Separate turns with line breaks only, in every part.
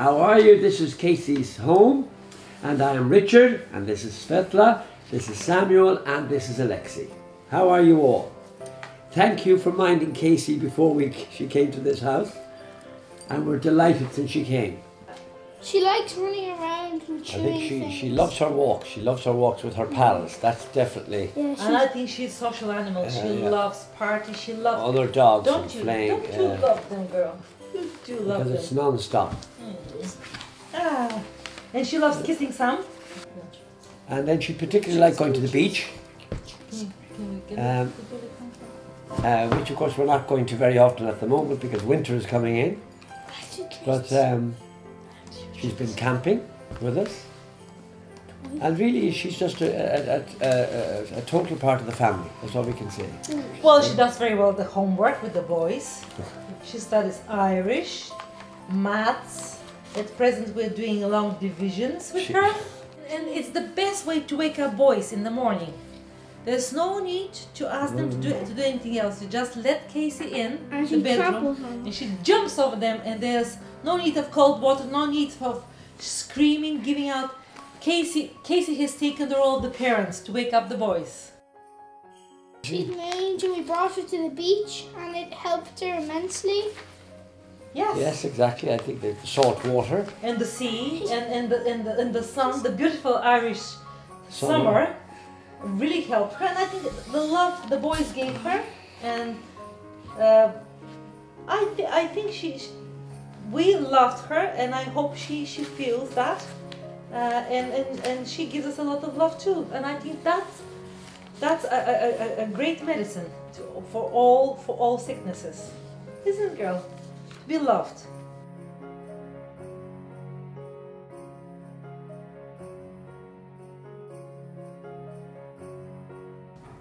How are you? This is Casey's home, and I am Richard, and this is Svetla, this is Samuel, and this is Alexei. How are you all? Thank you for minding Casey before she came to this house, and we're delighted since she came.
She likes running around and chewing
I think she loves her walks. She loves her walks with her pals. That's definitely.
Yeah, and I think she's a social animal. She loves parties. She loves
other dogs
don't
and
you,
playing.
Don't you love them, girl? You do love them.
Because it's non-stop.
Ah, and she loves kissing Sam.
And then she particularly likes going to the beach. Which of course we're not going to very often at the moment because winter is coming in. But she's been camping with us. And really she's just a total part of the family, that's all we can say.
Well, she does very well the homework with the boys. She studies Irish, maths. At present we're doing long divisions with her. And it's the best way to wake up boys in the morning. There's no need to ask them to do anything else. You just let Casey in the bedroom and she jumps over them, and there's no need of cold water, no need of screaming, giving out. Casey has taken the role of the parents to wake up the boys.
She's mange and we brought her to the beach and it helped her immensely.
Yes.
Yes, exactly. I think the salt water.
And the sea and the sun, the beautiful Irish summer really helped her, and I think the love the boys gave her, and I think we loved her, and I hope she feels that, and she gives us a lot of love too, and I think that's a great medicine for all sicknesses, isn't it, girl? To be loved.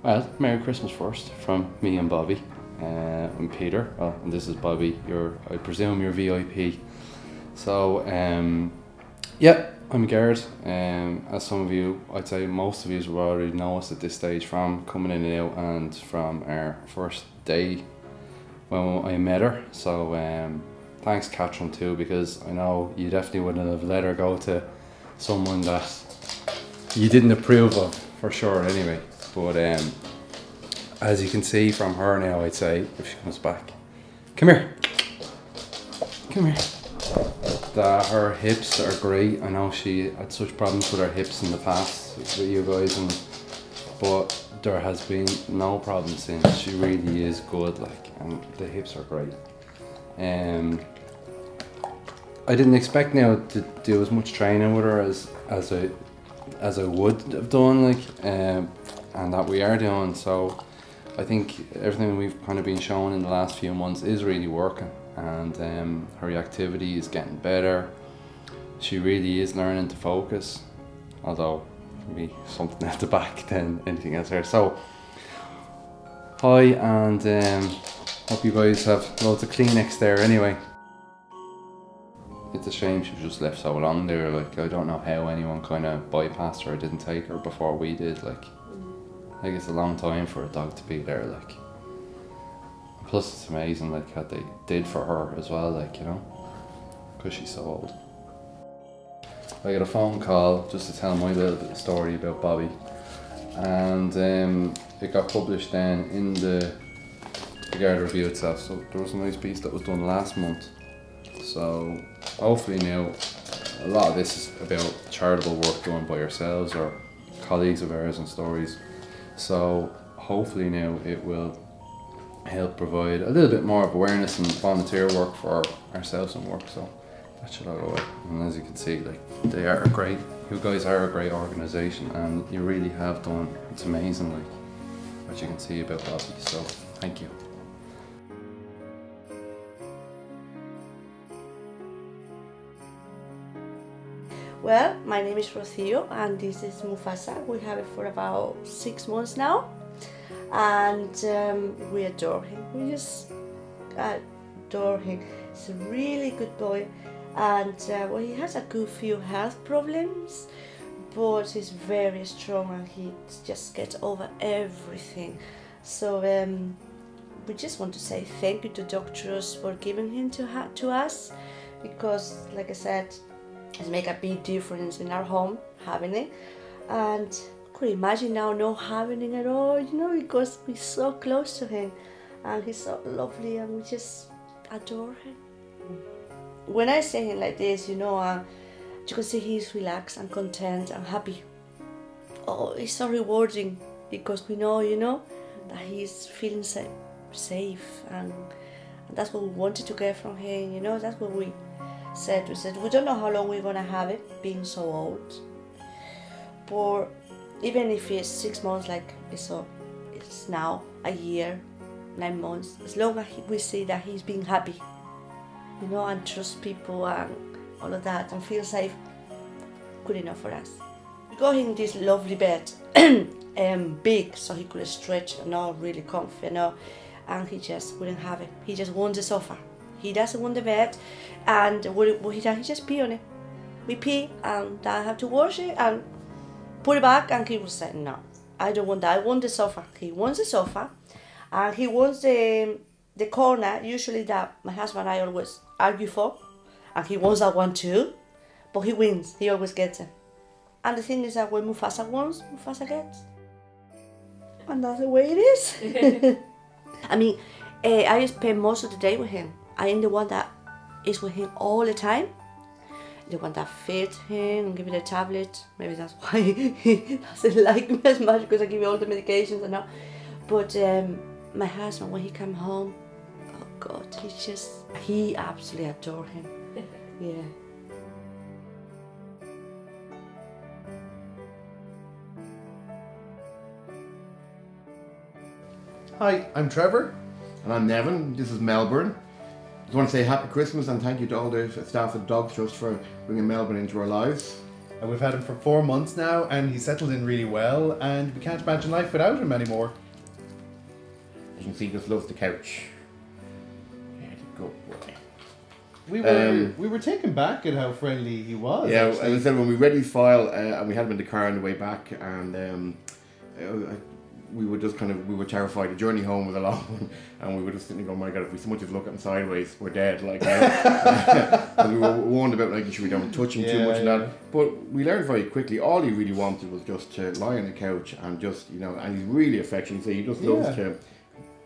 Well, Merry Christmas first from me and Bobby. I'm Peter. Oh, and this is Bobby. I presume you're VIP. So, yeah, I'm Garrett. As some of you, I'd say most of you will already know us at this stage from coming in and out, and from our first day when I met her. So, thanks, Catherine, too, because I know you definitely wouldn't have let her go to someone that you didn't approve of, for sure. Anyway. But as you can see from her now, I'd say, if she comes back, come here, that her hips are great. I know she had such problems with her hips in the past with you guys, but there has been no problem since. She really is good, like, and the hips are great. I didn't expect now to do as much training with her as I would have done, like, and that we are doing. So I think everything we've kind of been shown in the last few months is really working, and her reactivity is getting better. She really is learning to focus, although maybe something at the back than anything else here. So hi, and hope you guys have loads of Kleenex there anyway. It's a shame she was just left so long there. Like, I don't know how anyone kind of bypassed her or didn't take her before we did. Like it's a long time for a dog to be there, like. Plus it's amazing, like, what they did for her as well, like, you know, because she's so old. I got a phone call just to tell my little bit of story about Bobby, and it got published then in the Garrett review itself. So there was a nice piece that was done last month. So hopefully now a lot of this is about charitable work done by ourselves or colleagues of ours and stories. So hopefully now it will help provide a little bit more of awareness and volunteer work for ourselves and work. So that should all go away. And as you can see, like, they are great. You guys are a great organisation, and you really have done. It's amazing, like, what you can see about Bobby. So thank you.
Well, my name is Rocío and this is Mufasa. We have it for about 6 months now, and we adore him. We just adore him. He's a really good boy, and well, he has a good few health problems, but he's very strong and he just gets over everything. So we just want to say thank you to doctors for giving him to us, because, like I said, it's make a big difference in our home having it, and could imagine now not having it at all, you know, because we're so close to him, and he's so lovely, and we just adore him. When I say him like this, you know, you can see he's relaxed and content and happy. Oh, it's so rewarding because we know, you know, that he's feeling safe, and that's what we wanted to get from him, you know. That's what we said. We said we don't know how long we're gonna have it, being so old, but even if it's 6 months, like it's now a year, 9 months, as long as we see that he's being happy, you know, and trust people and all of that and feel safe, good enough for us. We got him this lovely bed, big, so he could stretch, you know, really comfy, you know, and he just wouldn't have it. He just wants the sofa. He doesn't want the bed, and what he does, he just pee on it. We pee, and I have to wash it and put it back, and he will say, no, I don't want that, I want the sofa. He wants the sofa, and he wants the corner, usually that my husband and I always argue for, and he wants that one too, but he wins, he always gets it. And the thing is that when Mufasa wants, Mufasa gets. And that's the way it is. I mean, I spend most of the day with him. I am the one that is with him all the time. The one that feeds him and give him the tablet. Maybe that's why he doesn't like me as much, because I give him all the medications and all. But my husband, when he comes home, oh God, he absolutely adore him. Yeah.
Hi, I'm Trevor. And I'm Nevin. This is Melbourne. I just want to say happy Christmas and thank you to all the staff at Dogs Trust for bringing Melbourne into our lives.
And we've had him for 4 months now, and he's settled in really well, and we can't imagine life without him anymore.
As you can see, he just loves the couch. Yeah, good boy.
We were taken back at how friendly he was.
Yeah,
actually.
as I said, when we read his file and we had him in the car on the way back, and we were just we were terrified. The journey home was a long one, and we were just sitting going, oh my God, if we so much as look at him sideways, we're dead. Like, and we were warned about making sure we don't touch him too much and that. But we learned very quickly, all he really wanted was just to lie on the couch and just, you know, and he's really affectionate, so he just loves to,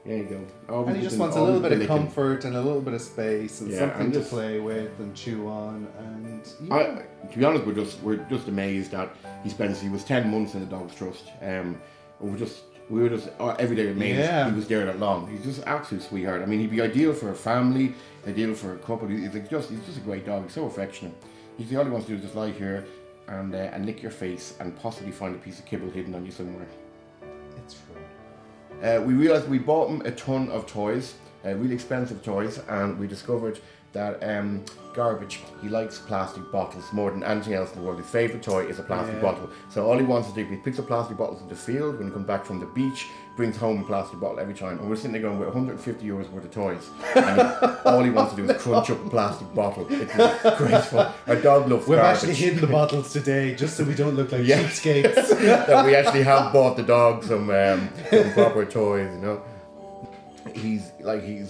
there you go. Always
and he just wants a little bit of comfort and a little bit of space and something to play with and chew on. And
to be honest, we're just amazed that he was 10 months in the Dogs Trust. We were just every day amazed he was there that long. He's just an absolute sweetheart. I mean, he'd be ideal for a family, ideal for a couple. He's just a great dog. He's so affectionate. All he wants to do is just lie here and lick your face and possibly find a piece of kibble hidden on you somewhere.
It's true.
We realised we bought him a ton of toys, really expensive toys, and we discovered that garbage, he likes plastic bottles more than anything else in the world. His favourite toy is a plastic bottle. So all he wants to do, he picks up plastic bottles in the field, when he comes back from the beach, brings home a plastic bottle every time. And we're sitting there going, with 150 euros worth of toys. And all he wants to do is crunch up a plastic bottle. It's great fun. Our dog loves
We've
garbage.
actually hidden the bottles today, just so we don't look like cheapskates.
That we actually have bought the dog some proper toys, you know. He's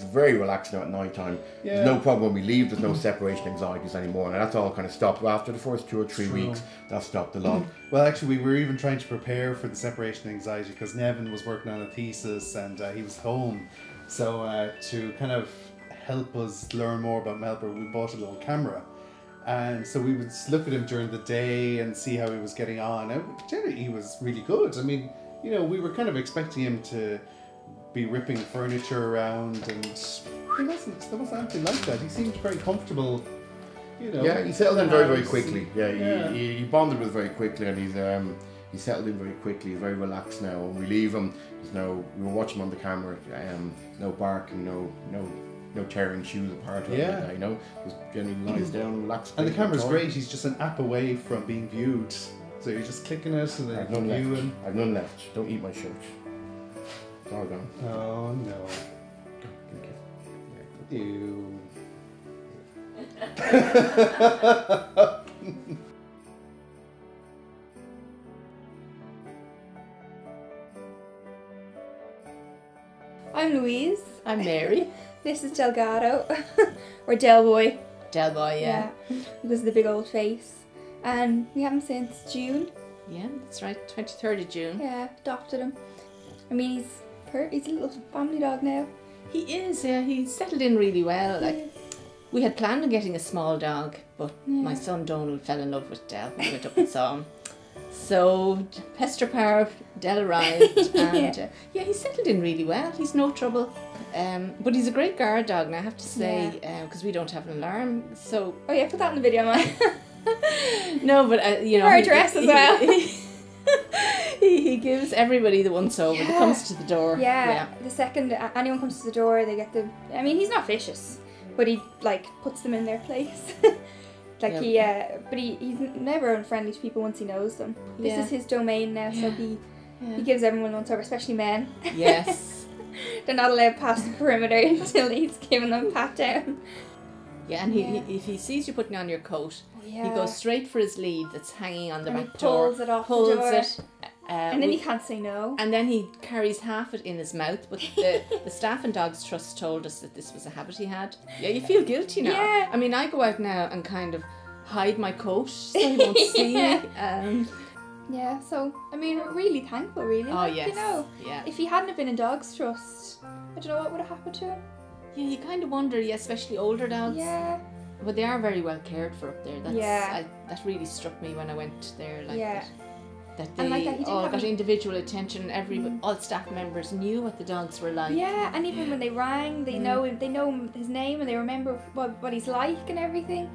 very relaxed now at night time. There's no problem when we leave. There's no separation anxieties anymore, and that's all kind of stopped after the first 2 or 3 weeks. That stopped a lot.
Well, actually, we were even trying to prepare for the separation anxiety because Nevin was working on a thesis and he was home. So to kind of help us learn more about Melbourne, we bought a little camera, and so we would look at him during the day and see how he was getting on. And generally, he was really good. I mean, you know, we were kind of expecting him to be ripping furniture around, and there wasn't anything like that. He seemed very comfortable, you know.
Yeah, he settled in very, very quickly. He bonded with very quickly, and he settled in very quickly. He's very relaxed now. When we leave him, we were watching him on the camera. No barking, no tearing shoes apart. Like that, you know, just generally lies down, relaxed.
And the camera's great. He's just an app away from being viewed, so you're just clicking it and then you can view him.
I've none left. Don't eat my shirt. It's all gone.
Oh no. Ew.
I'm Louise. I'm Mary. This is Delgado, or Del Boy. Del boy, yeah.
Because of the big old face. And we haven't since June.
Yeah, that's right, 23rd of June.
Yeah, adopted him. I mean, he's a little family dog now.
He is, yeah, he's settled in really well. Like, we had planned on getting a small dog, but my son Donald fell in love with Del. We went up and saw him. So, Pester Power, Del arrived, and he's settled in really well. He's no trouble. But he's a great guard dog, and I have to say, because we don't have an alarm, so...
Oh yeah, put that in the video, man.
No, but you know...
Her address as well.
He gives everybody the once over that comes to the door.
Yeah, the second anyone comes to the door, they get the... I mean, he's not vicious, but he, like, puts them in their place. Like, but he's never unfriendly to people once he knows them. This is his domain now, so he gives everyone once over, especially men.
Yes.
They're not allowed past the perimeter until he's given them a pat down.
Yeah, and if he sees you putting on your coat, he goes straight for his lead that's hanging on the back door.
Pulls it off the door.
And
then he can't say no.
And then he carries half it in his mouth. But the staff and Dogs Trust told us that this was a habit he had. Yeah, you feel guilty now. Yeah. I mean, I go out now and kind of hide my coat so he won't see me.
Yeah, so, I mean, we're really thankful, really.
Oh, yes.
You know,
yeah.
If he hadn't have been in Dogs Trust, I don't know what would have happened to him.
Yeah, you kind of wonder, especially older dogs.
Yeah.
But they are very well cared for up there. That really struck me when I went there. Like that they all got individual attention. All staff members knew what the dogs were like.
Yeah, and even when they rang, they know his name and they remember what he's like and everything.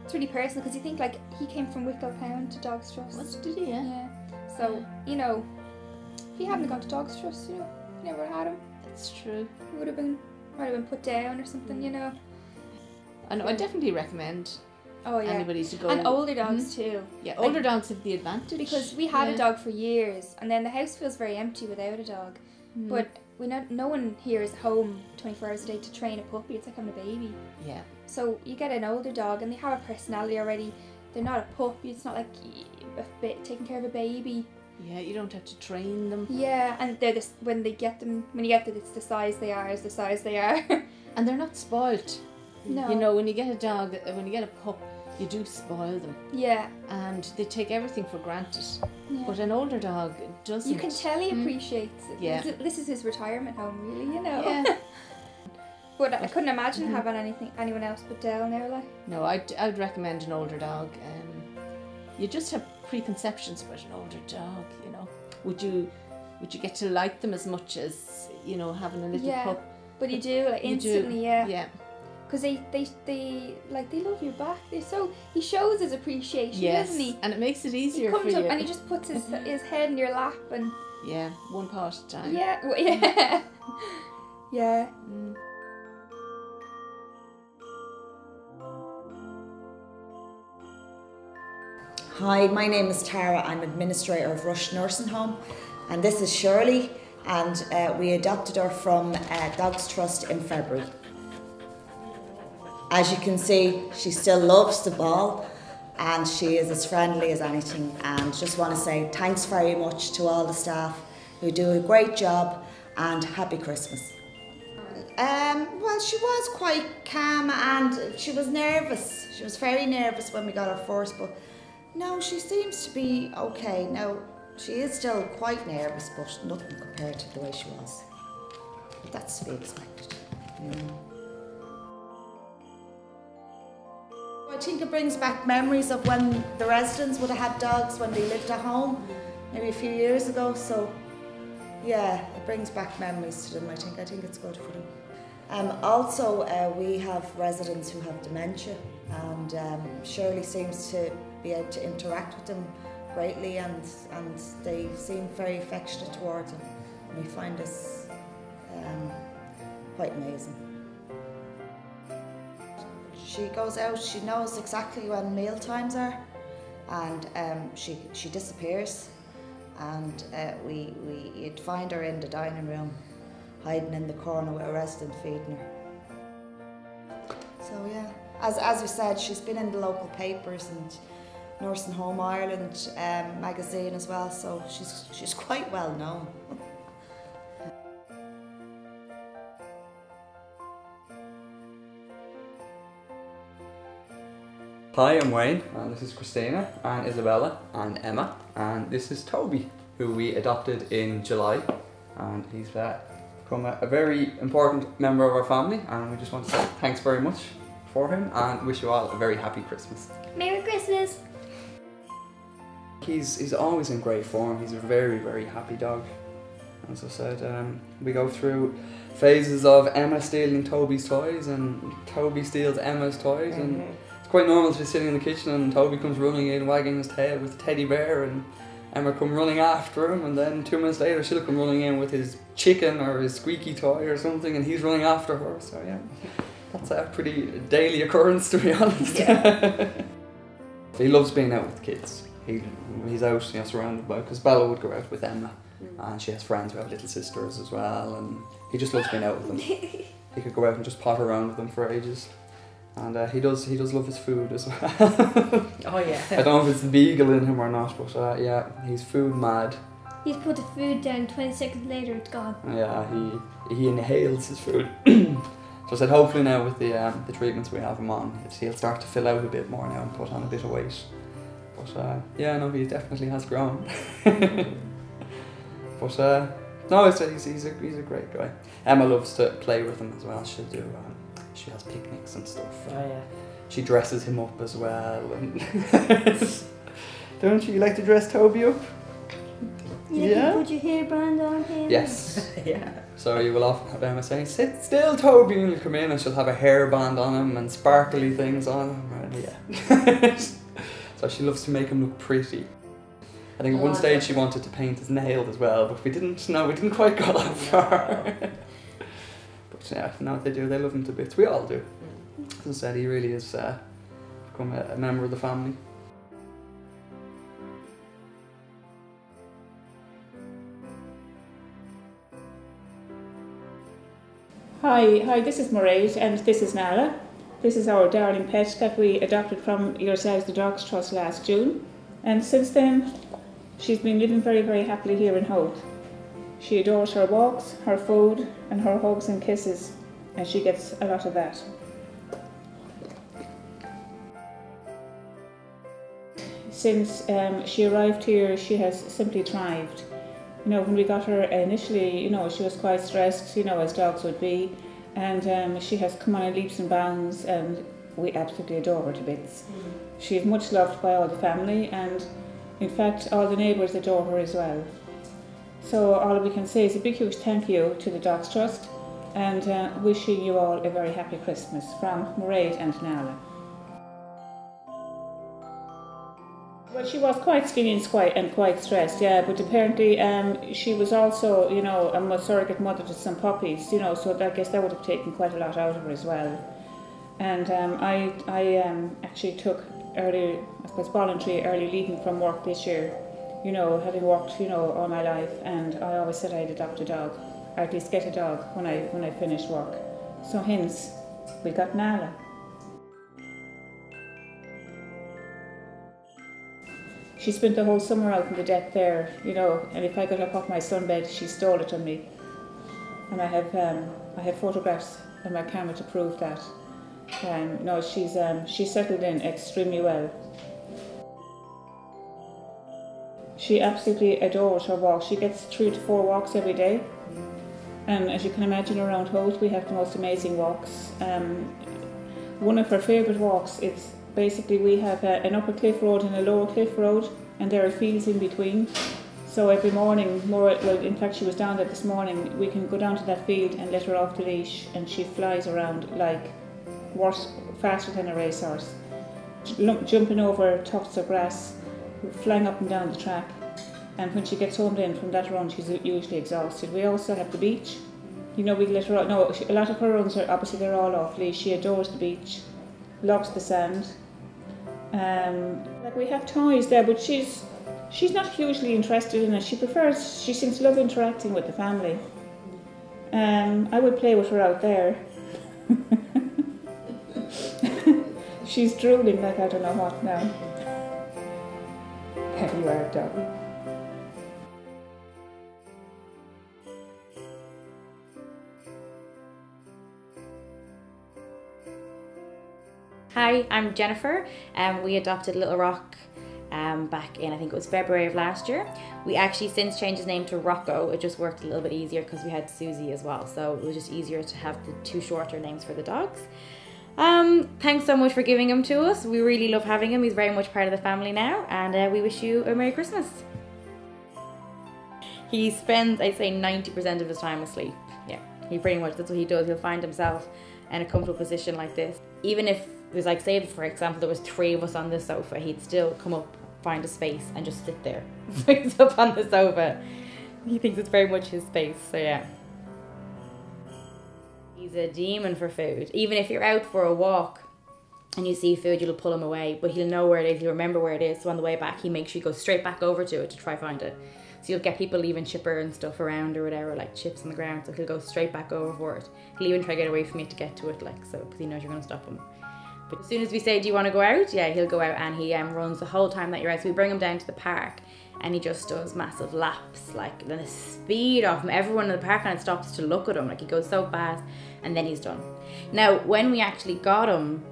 It's really personal because you think like he came from Wicklow Pound to Dogs Trust.
Did he?
Yeah. So you know, if he hadn't gone to Dogs Trust, you know, he never had him.
That's true.
He might have been put down or something, you know.
And I definitely recommend anybody to go.
And older dogs too.
Yeah, older dogs have the advantage.
Because we had a dog for years and then the house feels very empty without a dog. But no one here is home 24 hours a day to train a puppy. It's like having a baby.
Yeah.
So you get an older dog and they have a personality already. They're not a puppy. It's not like taking care of a baby.
Yeah, you don't have to train them.
Yeah, and they're when you get them, it's the size they are,
And they're not spoilt.
No.
You know, when you get a dog, when you get a pup, you do spoil them.
Yeah.
And they take everything for granted. Yeah. But an older dog doesn't.
You can tell he appreciates it.
Yeah.
This is his retirement home, really, you know.
Yeah.
But I couldn't imagine having anyone else but Dell now, like.
No, I'd recommend an older dog. You just have preconceptions about an older dog, you know. Would you get to like them as much as, you know, having a little pup?
But you do, like, instantly, yeah.
Yeah.
Because they love you back. He shows his appreciation, doesn't he?
And it makes it easier
for you. He comes up and he
you.
just puts his head in your lap and.
Yeah, one paw at a time.
Yeah, yeah, yeah.
Hi, my name is Tara. I'm administrator of Rush Nursing Home, and this is Shirley, and we adopted her from Dogs Trust in February. As you can see, she still loves the ball and she is as friendly as anything, and just want to say thanks very much to all the staff who do a great job, and happy Christmas. Well, she was quite calm and she was nervous. She was very nervous when we got her first, but no, she seems to be okay. Now, she is still quite nervous, but nothing compared to the way she was. But that's to be expected, you know. I think it brings back memories of when the residents would have had dogs when they lived at home, maybe a few years ago. So, yeah, it brings back memories to them. I think it's good for them. Also, we have residents who have dementia, and Shirley seems to be able to interact with them greatly, and they seem very affectionate towards them. And we find this quite amazing. She goes out, she knows exactly when meal times are, and she disappears, and you'd find her in the dining room, hiding in the corner with a resident feeding her. So yeah, as we said, she's been in the local papers and Nursing Home Ireland magazine as well, so she's quite well known.
Hi, I'm Wayne, and this is Christina, and Isabella, and Emma, and this is Toby, who we adopted in July, and he's become a very important member of our family, and we just want to say thanks very much for him, and wish you all a very happy Christmas.
Merry Christmas!
He's always in great form. He's a very, very happy dog. As I said, we go through phases of Emma stealing Toby's toys, and Toby steals Emma's toys, and it's quite normal to be sitting in the kitchen and Toby comes running in wagging his tail with a teddy bear, and Emma come running after him, and then 2 minutes later she'll come running in with his chicken or his squeaky toy or something, and he's running after her. So yeah, that's a pretty daily occurrence, to be honest. Yeah. He loves being out with kids. He's out, surrounded by, because Bella would go out with Emma, and she has friends who have little sisters as well, and he just loves being out with them. He could go out and just potter around with them for ages. And he does love his food as well.
Oh yeah.
I don't know if it's the beagle in him or not, but yeah, he's food mad.
He's put the food down, 20 seconds later it's gone.
Yeah, he inhales his food. So I said hopefully now with the treatments we have him on, he'll start to fill out a bit more now and put on a bit of weight. But yeah, no, he definitely has grown. But no, I said he's a great guy. Emma loves to play with him as well. She'll do she has picnics and stuff.
Oh yeah.
She dresses him up as well. And don't you like to dress Toby up?
Yeah. You put your hairband on him.
Yes.
Yeah.
So you will often have Emma saying, "Sit still, Toby," and you come in and she'll have a hairband on him and sparkly things on him. And yeah. So she loves to make him look pretty. I think at one stage she wanted to paint his nails as well, but we didn't quite go that far. But yeah, no, they do, they love him to bits. We all do. As I said, he really has become a member of the family.
Hi, this is Mairead and this is Della. This is our darling pet that we adopted from yourselves, the Dogs Trust, last June. And since then, she's been living very, very happily here in Howth. She adores her walks, her food, and her hugs and kisses, and she gets a lot of that. Since she arrived here, she has simply thrived. When we got her initially, she was quite stressed, as dogs would be, and she has come on in leaps and bounds, and we absolutely adore her to bits. She is much loved by all the family, and in fact, all the neighbours adore her as well. So all we can say is a big, huge thank you to the Dogs Trust, and wishing you all a very happy Christmas from Mairead and Della. Well, she was quite skinny and quite stressed, yeah, but apparently she was also, a surrogate mother to some puppies, so I guess that would have taken quite a lot out of her as well. And I actually took voluntary early leaving from work this year, having worked, all my life, and I always said I'd adopt a dog, or at least get a dog when I finished work. So hence, we got Della. She spent the whole summer out in the deck there, and if I got up off my sunbed, she stole it on me. And I have photographs on my camera to prove that. No, she's settled in extremely well. She absolutely adores her walks. She gets 3 to 4 walks every day. And as you can imagine, around Howth we have the most amazing walks. One of her favourite walks, it's basically we have an upper cliff road and a lower cliff road, and there are fields in between. So every morning, in fact she was down there this morning, we can go down to that field and let her off the leash, and she flies around like faster than a racehorse, jumping over tufts of grass, flying up and down the track. And when she gets home then from that run, she's usually exhausted. We also have the beach. We let her out. No, a lot of her runs are obviously they're all off leash. She adores the beach, loves the sand. We have toys there, but she's not hugely interested in it. She seems to love interacting with the family. I would play with her out there. She's drooling like I don't know what now. There you are, Toby.
Hi, I'm Jennifer, and we adopted Little Rock back in, I think it was February of last year. We actually since changed his name to Rocco. It just worked a little bit easier because we had Susie as well, so it was just easier to have the 2 shorter names for the dogs. Thanks so much for giving him to us. We really love having him. He's very much part of the family now, and we wish you a Merry Christmas. He spends, I'd say, 90% of his time asleep. Yeah, he pretty much, that's what he does. He'll find himself in a comfortable position like this. Even if it was like, say for example, there was 3 of us on the sofa, he'd still come up, find a space and just sit there. He's up on the sofa. He thinks it's very much his space, so yeah. He's a demon for food. Even if you're out for a walk and you see food, you'll pull him away, but he'll know where it is, he'll remember where it is, so on the way back he makes sure you go straight back over to it to try find it. So you'll get people leaving chipper and stuff around or whatever, like chips on the ground, so he'll go straight back over for it. He'll even try to get away from you to get to it, like, so, because he knows you're going to stop him. But as soon as we say, do you want to go out? Yeah, he'll go out, and he runs the whole time that you're out. So we bring him down to the park and he just does massive laps, like the speed of him. Everyone in the park kind of stops to look at him, like he goes so fast, and then he's done. Now, when we actually got him,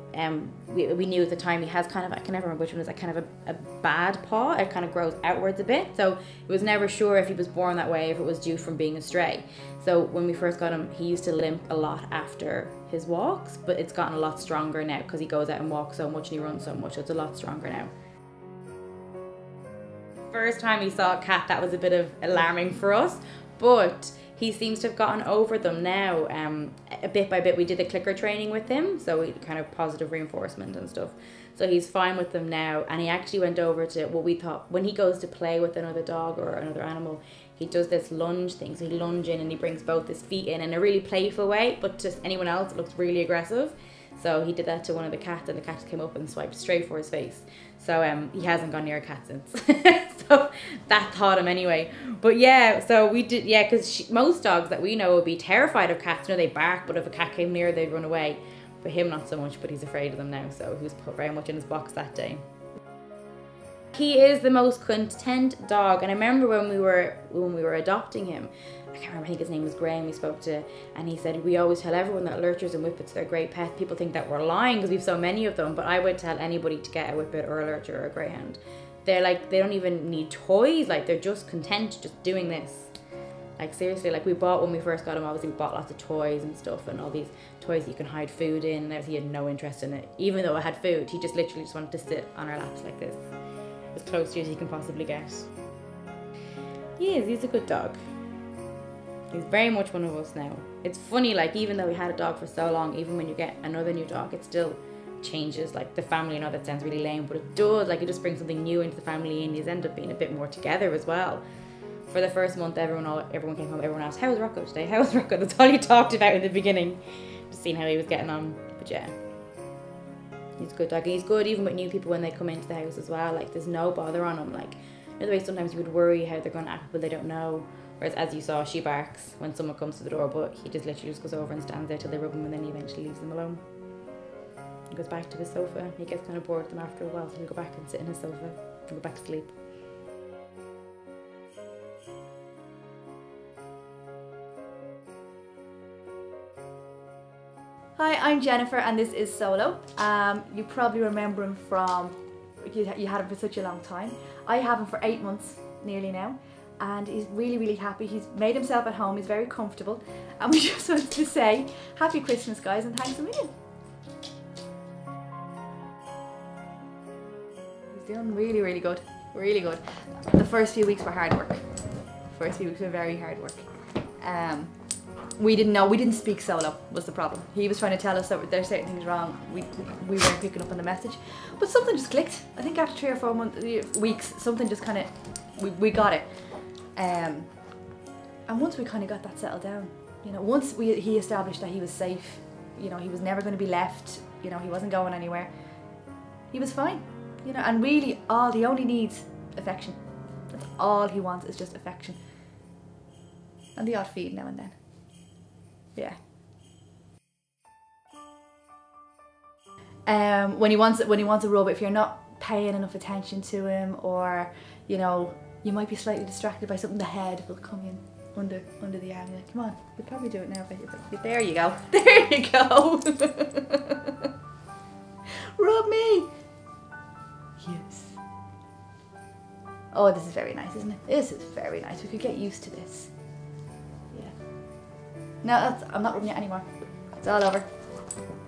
we knew at the time he has kind of, I can never remember which one, is like kind of a bad paw. It kind of grows outwards a bit, so it was never sure if he was born that way, if it was due from being a stray. So when we first got him, he used to limp a lot after his walks, but it's gotten a lot stronger now because he goes out and walks so much and he runs so much, so it's a lot stronger now. First time he saw a cat, that was a bit of alarming for us, but he seems to have gotten over them now. Bit by bit, we did the clicker training with him, so we kind of positive reinforcement and stuff. So he's fine with them now, and he actually went over to what we thought, when he goes to play with another dog or another animal, he does this lunge thing. So he lunges in and he brings both his feet in a really playful way, but to anyone else it looks really aggressive. So he did that to one of the cats, and the cat came up and swiped straight for his face. So he hasn't gone near a cat since. So that taught him anyway. But yeah, so we did, yeah, because most dogs that we know would be terrified of cats. You know, they bark, but if a cat came near, they'd run away. But him, not so much, but he's afraid of them now. So he was put very much in his box that day. He is the most content dog, and I remember when we were adopting him, I can't remember, I think his name was Graham we spoke to, and he said, we always tell everyone that lurchers and whippets, they're great pets. People think that we're lying because we have so many of them, but I would tell anybody to get a whippet or a lurcher or a greyhound. They're like, they don't even need toys, like they're just content just doing this. Like seriously, like we bought, when we first got him, obviously we bought lots of toys and stuff, and all these toys that you can hide food in, and he had no interest in it. Even though I had food, he just literally just wanted to sit on our laps like this, as close to you as you can possibly get. He is, he's a good dog. He's very much one of us now. It's funny, like even though we had a dog for so long, even when you get another new dog, it still changes, like the family. I know that sounds really lame, but it does, like it just brings something new into the family, and you end up being a bit more together as well. For the first month, everyone came home, everyone asked, how was Rocco today? How was Rocco? That's all you talked about in the beginning, just seeing how he was getting on. But yeah, he's a good dog, and he's good even with new people when they come into the house as well. Like there's no bother on him. Like the way sometimes you would worry how they're going to act, but they don't know. Whereas as you saw, she barks when someone comes to the door, but he just literally just goes over and stands there till they rub him, and then he eventually leaves them alone. He goes back to his sofa. He gets kind of bored with them after a while, so he'll go back and sit in his sofa and go back to sleep.
Hi, I'm Jennifer, and this is Solo. You probably remember him from, you had him for such a long time. I have him for 8 months nearly now, and he's really, really happy. He's made himself at home, he's very comfortable, and we just wanted to say Happy Christmas, guys, and thanks a million. He's doing really, really good, really good. The first few weeks were hard work. The first few weeks were very hard work. We didn't know, we didn't speak Solo was the problem. He was trying to tell us that there's certain things wrong. We weren't picking up on the message. But something just clicked. I think after 3 or 4 weeks, something just kind of, we got it. And once we kind of got that settled down, you know, once he established that he was safe, you know, he was never going to be left, you know, he wasn't going anywhere, he was fine. You know, and really he only needs affection. That's all he wants, is just affection. And the odd feed now and then. Yeah. When he wants a rub, if you're not paying enough attention to him, or you know, you might be slightly distracted by something, the head will come in under the arm. You're like, come on, we'll probably do it now. But there you go. There you go. Rub me. Yes. Oh, this is very nice, isn't it? This is very nice. We could get used to this. Yeah. No, I'm not rubbing it anymore. It's all over.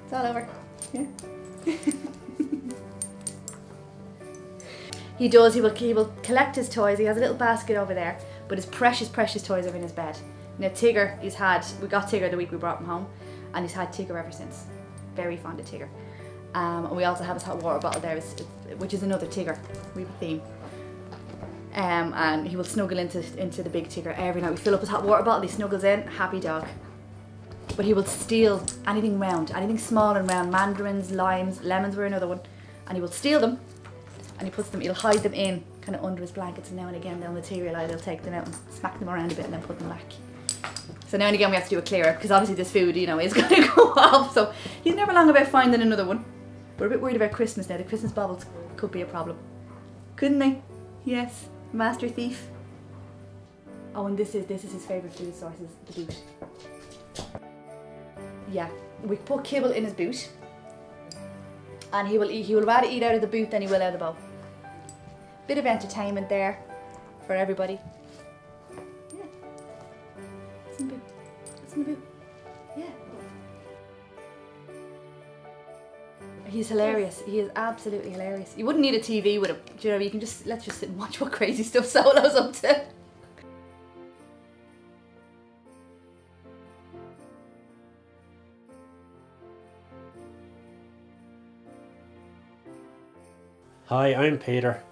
It's all over. Yeah. He will collect his toys. He has a little basket over there, but his precious toys are in his bed. Now Tigger, we got Tigger the week we brought him home, and he's had Tigger ever since. Very fond of Tigger. And we also have his hot water bottle there, which is another Tigger. We have a theme. And he will snuggle into the big Tigger every night. We fill up his hot water bottle, he snuggles in, happy dog. But he will steal anything round, anything small and round, mandarins, limes, lemons were another one, and he will steal them, and he'll hide them in, kind of under his blankets, and now and again they'll materialise, he'll take them out and smack them around a bit and then put them back. So now and again we have to do a clear up, because obviously this food, you know, is going to go off, so he's never long about finding another one. We're a bit worried about Christmas now. The Christmas baubles could be a problem. Couldn't they? Yes. Master thief. Oh, and this is his favourite food source, is the boot. Yeah, we put kibble in his boot, and he will rather eat out of the boot than he will out of the bowl. Bit of entertainment there for everybody. Yeah. It's in the boot. It's in the boot. Yeah. He's hilarious. He is absolutely hilarious. You wouldn't need a TV with him. Do you know, you can let's just sit and watch what crazy stuff Solo's up to.
Hi, I'm Peter.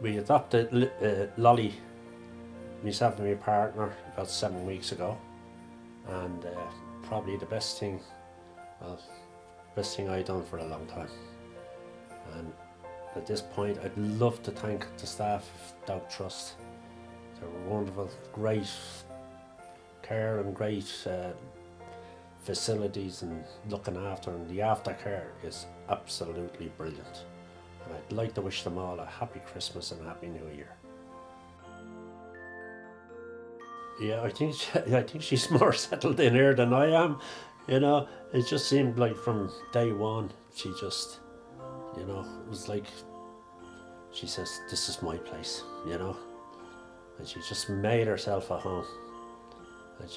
We adopted Lolly, myself and my partner, about 7 weeks ago, and probably the best thing I've done for a long time. And at this point, I'd love to thank the staff of Dog Trust. They were wonderful, great care and great facilities and looking after, and the aftercare is absolutely brilliant. And I'd like to wish them all a happy Christmas and a happy New Year. Yeah, I think she's more settled in here than I am. You know, it just seemed like from day one, she just, you know, it was like, she says, this is my place, you know. And she just made herself at home. And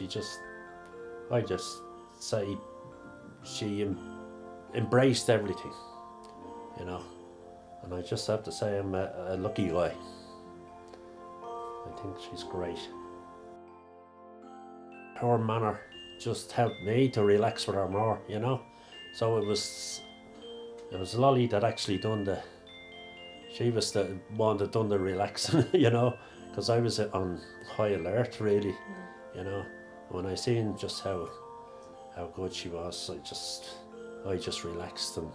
I just say, she embraced everything, you know. And I just have to say I'm a lucky guy. I think she's great. Her manner just helped me to relax with her more, you know. So it was Lolly that actually she was the one that done the relaxing, you know, because I was on high alert really, you know. When I seen just how good she was, I just relaxed, and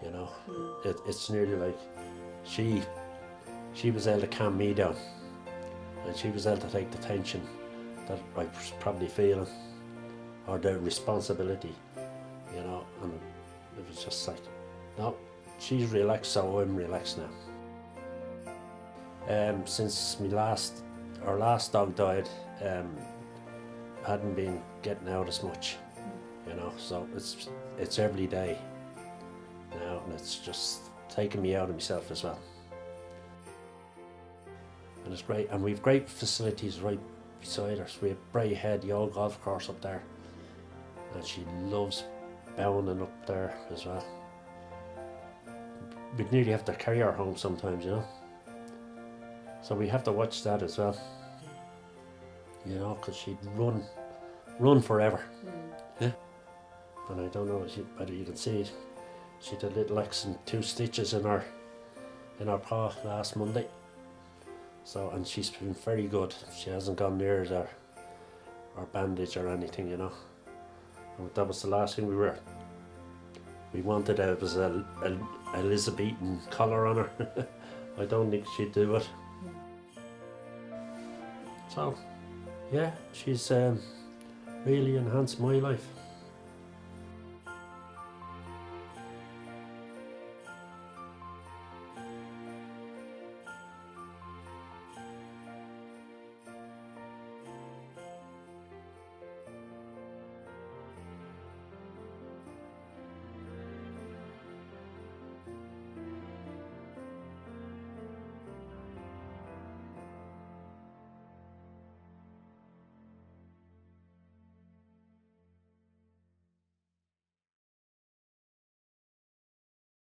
you know, it's nearly like she was able to calm me down, and she was able to take the tension that I was probably feeling, or the responsibility, you know. And it was just like, no, she's relaxed, so I'm relaxed now. Since our last dog died, I hadn't been getting out as much, you know, so it's every day now, and it's just taking me out of myself as well. And it's great, and we've great facilities right beside us. We have Bray Head, the old golf course up there, and she loves bounding up there as well. We'd nearly have to carry her home sometimes, you know, so we have to watch that as well, you know, because she'd run forever. Yeah. And I don't know whether you can see it, she did a little accident, 2 stitches in her paw last Monday. So, and she's been very good. She hasn't gone near her bandage or anything, you know. And that was the last thing we wanted. It was a Elizabethan collar on her. I don't think she'd do it. So, yeah, she's really enhanced my life.